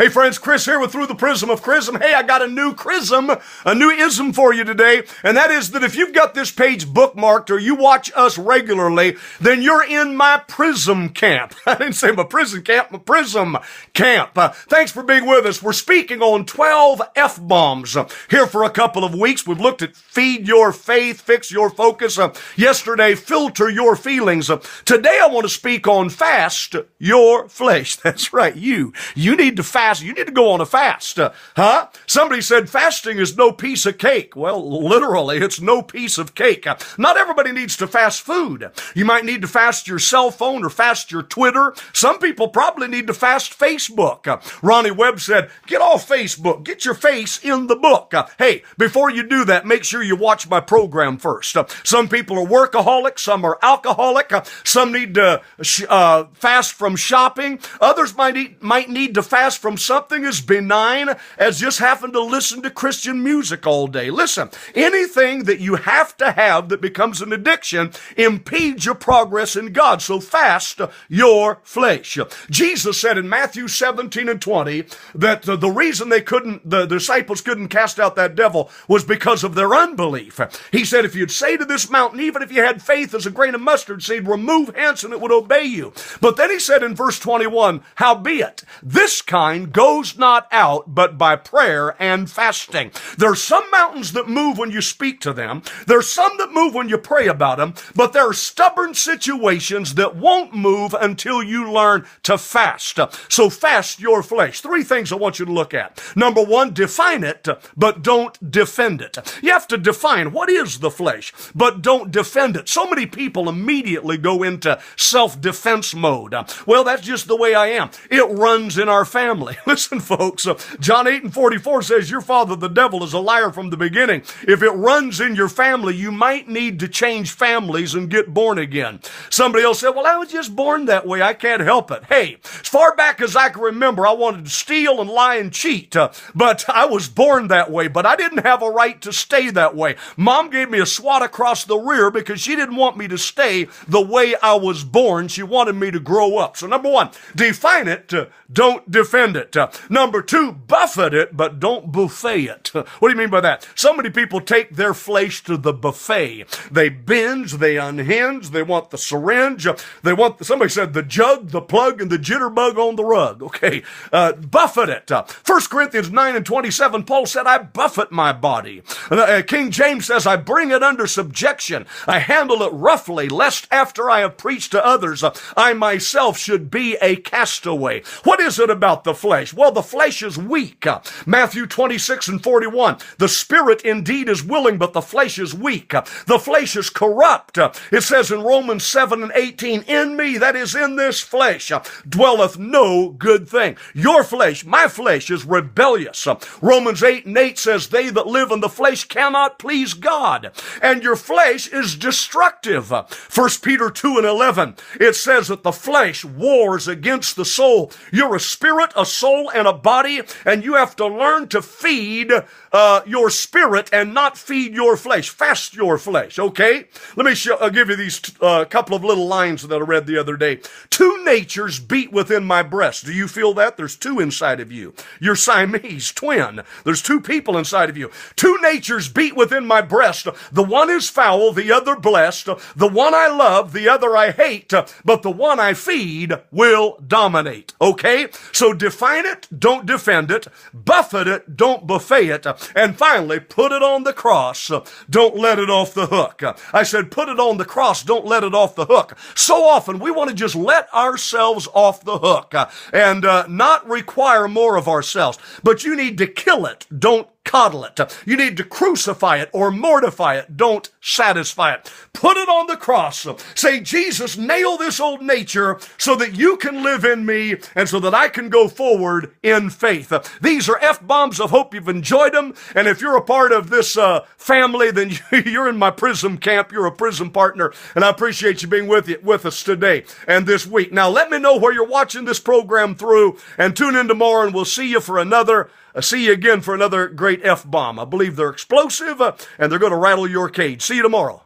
Hey friends, Kris here with Through the Prism of Chrism. Hey, I got a new chrism, a new ism for you today, and that is that if you've got this page bookmarked or you watch us regularly, then you're in my prism camp. I didn't say my prison camp, my prism camp. Thanks for being with us. We're speaking on 12 F-bombs here for a couple of weeks. We've looked at feed your faith, fix your focus. Yesterday, filter your feelings. Today, I want to speak on fast your flesh. That's right, you need to fast. You need to go on a fast. Somebody said fasting is no piece of cake. Well, literally, it's no piece of cake. Not everybody needs to fast food. You might need to fast your cell phone or fast your Twitter. Some people probably need to fast Facebook. Ronnie Webb said, get off Facebook. Get your face in the book. Hey, before you do that, make sure you watch my program first. Some people are workaholics. Some are alcoholic. Some need to fast from shopping. Others might need to fast from something as benign as just having to listen to Christian music all day. Listen, anything that you have to have that becomes an addiction impedes your progress in God. So fast your flesh. Jesus said in Matthew 17 and 20 that the reason the disciples couldn't cast out that devil was because of their unbelief. He said, if you'd say to this mountain, even if you had faith as a grain of mustard seed, remove hence and it would obey you. But then he said in verse 21, howbeit, this kind goes not out but by prayer and fasting. There's some mountains that move when you speak to them. There's some that move when you pray about them. But there are stubborn situations that won't move until you learn to fast. So fast your flesh. Three things I want you to look at. Number one, define it, but don't defend it. You have to define what is the flesh, but don't defend it. So many people immediately go into self-defense mode. Well, that's just the way I am. It runs in our family. Listen, folks, John 8 and 44 says, your father, the devil, is a liar from the beginning. If it runs in your family, you might need to change families and get born again. Somebody else said, well, I was just born that way. I can't help it. Hey, as far back as I can remember, I wanted to steal and lie and cheat, but I was born that way, but I didn't have a right to stay that way. Mom gave me a swat across the rear because she didn't want me to stay the way I was born. She wanted me to grow up. So number one, define it, don't defend it. Number two, buffet it, but don't buffet it. What do you mean by that? So many people take their flesh to the buffet. They binge, they unhinge, they want the syringe, somebody said the jug, the plug, and the jitterbug on the rug. Okay, buffet it. 1 Corinthians 9 and 27, Paul said, I buffet my body. King James says, I bring it under subjection. I handle it roughly, lest after I have preached to others, I myself should be a castaway. What is it about the flesh? Well, the flesh is weak. Matthew 26 and 41. The spirit indeed is willing, but the flesh is weak. The flesh is corrupt. It says in Romans 7 and 18, in me, that is in this flesh, dwelleth no good thing. Your flesh, my flesh, is rebellious. Romans 8 and 8 says, they that live in the flesh cannot please God. And your flesh is destructive. 1 Peter 2 and 11, it says that the flesh wars against the soul. You're a spirit, a soul, and a body, and you have to learn to feed your spirit and not feed your flesh. Fast your flesh, okay? Let me I'll give you these couple of little lines that I read the other day. Two natures beat within my breast. Do you feel that? There's two inside of you. You're Siamese, twin. There's two people inside of you. Two natures beat within my breast. The one is foul, the other blessed. The one I love, the other I hate. But the one I feed will dominate, okay? So define it, don't defend it. Buffet it, don't buffet it. And finally, put it on the cross. Don't let it off the hook. I said, put it on the cross. Don't let it off the hook. So often we want to just let ourselves off the hook and not require more of ourselves. But you need to kill it. Don't coddle it. You need to crucify it or mortify it. Don't satisfy it. Put it on the cross. Say, Jesus, nail this old nature so that you can live in me and so that I can go forward in faith. These are F-bombs. I hope you've enjoyed them. And if you're a part of this family, then you're in my prism camp. You're a prism partner. And I appreciate you being with us today and this week. Now, let me know where you're watching this program through and tune in tomorrow and we'll see you again for another great F-bomb. I believe they're explosive and they're going to rattle your cage. See you tomorrow.